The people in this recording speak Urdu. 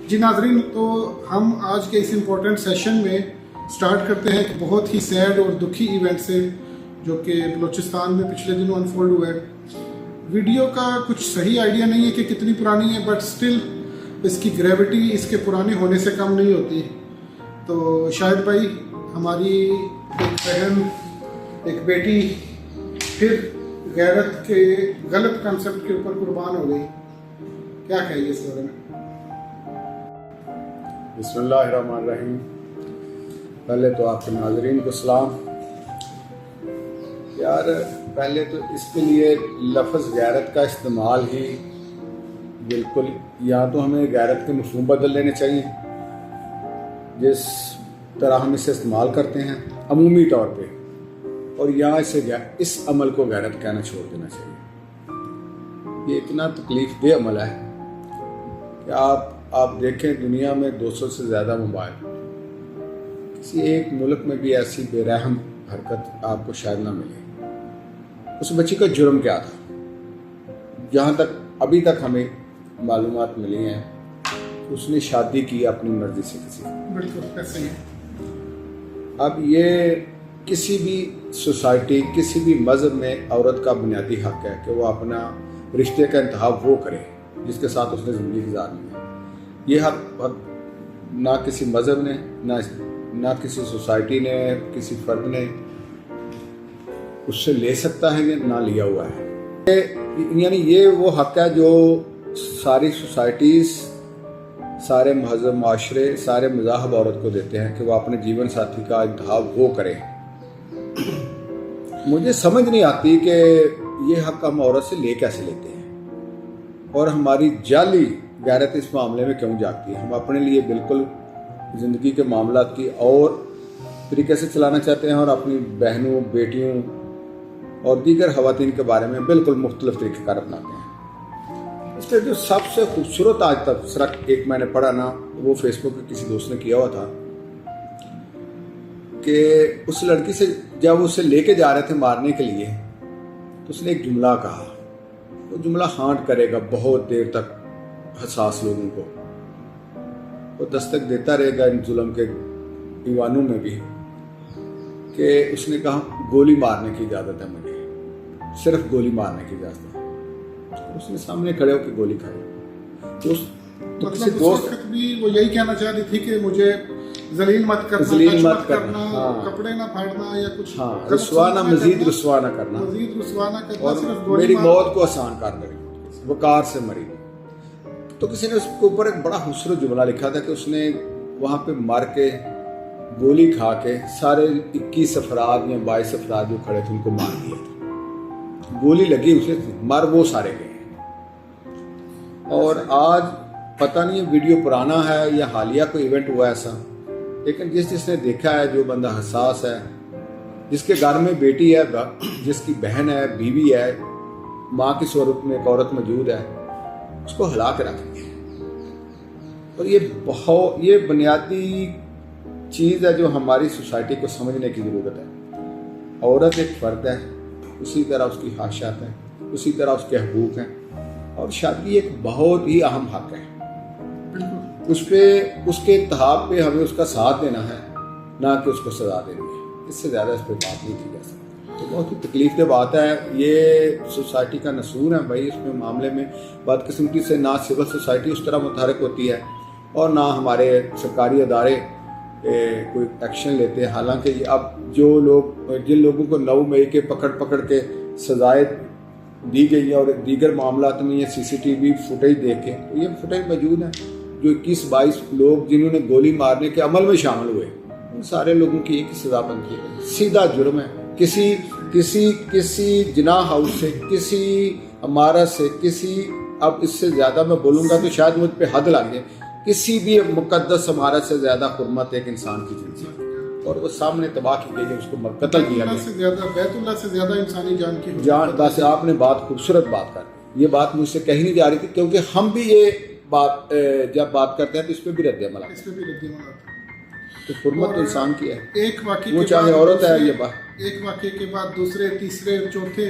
جی ناظرین، تو ہم آج کے اس امپورٹنٹ سیشن میں سٹارٹ کرتے ہیں ایک بہت ہی سیڈ اور دکھی ایونٹ سے جو کہ بلوچستان میں پچھلے دنوں انفولڈ ہوا ہے۔ ویڈیو کا کچھ صحیح آئیڈیا نہیں ہے کہ کتنی پرانی ہے، بٹ سٹل اس کی گریوٹی اس کے پرانے ہونے سے کم نہیں ہوتی۔ تو شاہد بھائی، ہماری ایک بہن، ایک بیٹی پھر غیرت کے غلط کنسپٹ کے اوپر قربان ہو گئی، کیا کہیے اس بارے میں؟ بسم اللہ الرحمن الرحیم۔ پہلے تو آپ کے ناظرین کو سلام۔ یار پہلے تو اس کے لیے لفظ غیرت کا استعمال ہی بالکل، یا تو ہمیں غیرت کے مفہوم بدل لینے چاہیے جس طرح ہم اسے استعمال کرتے ہیں عمومی طور پہ، اور یا اس عمل کو غیرت کہنا چھوڑ دینا چاہیے۔ یہ اتنا تکلیف دہ عمل ہے کہ آپ دیکھیں دنیا میں 200 سے زیادہ موبائل، کسی ایک ملک میں بھی ایسی بے رحم حرکت آپ کو شاید نہ ملے۔ اس بچی کا جرم کیا تھا؟ جہاں تک ابھی تک ہمیں معلومات ملی ہیں، اس نے شادی کی اپنی مرضی سے کسی۔ بالکل ایسے ہی۔ اب یہ کسی بھی سوسائٹی، کسی بھی مذہب میں عورت کا بنیادی حق ہے کہ وہ اپنا رشتے کا انتخاب وہ کرے جس کے ساتھ اس نے زندگی گزارنی ہے۔ یہ حق نہ کسی مذہب نے، نہ کسی سوسائٹی نے، کسی فرد نے اس سے لے سکتا ہے، نہ لیا ہوا ہے۔ یعنی یہ وہ حق ہے جو ساری سوسائٹیز، سارے مہذب معاشرے، سارے مذاہب عورت کو دیتے ہیں کہ وہ اپنے جیون ساتھی کا انتخاب وہ کرے۔ مجھے سمجھ نہیں آتی کہ یہ حق ہم عورت سے لے کیسے لیتے ہیں، اور ہماری جعلی غیرت اس معاملے میں کیوں جاگتی ہے۔ ہم اپنے لیے بالکل زندگی کے معاملات کی اور طریقے سے چلانا چاہتے ہیں، اور اپنی بہنوں، بیٹیوں اور دیگر خواتین کے بارے میں بالکل مختلف طریقے کار اپناتے ہیں۔ اس میں جو سب سے خوبصورت آج تک سرک ایک میں نے پڑھا نا، وہ فیس بک پہ کسی دوست نے کیا ہوا تھا کہ اس لڑکی سے جب اسے لے کے جا رہے تھے مارنے کے لیے، تو اس نے ایک جملہ کہا، وہ جملہ ہانٹ کرے گا بہت دیر تک حساس لوگوں کو، وہ دستک دیتا رہے گا ان ظلم کے ایوانوں میں بھی، کہ اس نے کہا گولی مارنے کی اجازت ہے مجھے، صرف گولی مارنے کی اجازت ہے۔ اس نے سامنے کھڑے ہو کے گولی کھائی۔ تو کسی دوست بھی وہ یہی کہنا چاہتی تھی کہ مجھے ذلیل مت کرنا، ذلیل مت کرنا، کپڑے نہ پھاڑنا یا کچھ رسوا نہ، مزید رسوا نہ کرنا، اور میری موت کو آسان کر دے، وقار سے مری۔ تو کسی نے اس کے اوپر ایک بڑا خوبصورت جملہ لکھا تھا کہ اس نے وہاں پہ مر کے گولی کھا کے سارے 21 افراد یا 22 افراد جو کھڑے تھے ان کو مار دیا تھا۔ گولی لگی اسے، مر وہ سارے گئے۔ اور آج پتہ نہیں ویڈیو پرانا ہے یا حالیہ کوئی ایونٹ ہوا ایسا، لیکن جس نے دیکھا ہے، جو بندہ حساس ہے، جس کے گھر میں بیٹی ہے، جس کی بہن ہے، بیوی ہے، ماں کی صورت میں ایک عورت موجود ہے، اس کو ہلا کے رکھ دیا۔ اور یہ بنیادی چیز ہے جو ہماری سوسائٹی کو سمجھنے کی ضرورت ہے۔ عورت ایک فرد ہے، اسی طرح اس کی خواہشات ہیں، اسی طرح اس کے حقوق ہیں، اور شادی ایک بہت ہی اہم حق ہے۔ اس کے انتخاب پہ ہمیں اس کا ساتھ دینا ہے، نہ کہ اس کو سزا دینی ہے۔ اس سے زیادہ اس پہ بات نہیں کی جا سکتی۔ تو بہت ہی تکلیف دہ بات ہے، یہ سوسائٹی کا نصور ہے بھائی۔ اس میں معاملے میں بدقسمتی سے نہ سول سوسائٹی اس طرح متحرک ہوتی ہے، اور نہ ہمارے سرکاری ادارے کوئی ایکشن لیتے ہیں۔ حالانکہ اب جن لوگوں کو 9 مئی کے پکڑ کے سزائیں دی گئی ہیں، اور دیگر معاملات میں یہ CCTV فوٹیج دیکھ کے یہ فوٹیج موجود ہیں، جو 21-22 لوگ جنہوں نے گولی مارنے کے عمل میں شامل ہوئے، ان سارے لوگوں کی ایک ہی سزا بنتی ہے۔ سیدھا جرم ہے، کسی جناح ہاؤس سے، کسی عمارت سے، اب اس سے زیادہ میں بولوں گا تو شاید مجھ پہ حد لگ جائے، کسی بھی مقدس عمارت سے زیادہ حرمت ایک انسان کی زندگی، اور وہ سامنے تباہ کی گئی ہے، اس کو قتل کیا گیا۔ بیت اللہ سے زیادہ انسانی جان بس آپ نے بات خوبصورت بات کر، یہ بات مجھ سے کہی نہیں جا رہی تھی، کیونکہ ہم بھی یہ بات جب بات کرتے ہیں تو اس پہ بھی رد عمل آتا ہے۔ تو حرمت تو انسان کی ہے، ایک واقعے وہ چاہے عورت ہے یا ایک واقعے کے بعد دوسرے، تیسرے، چوتھے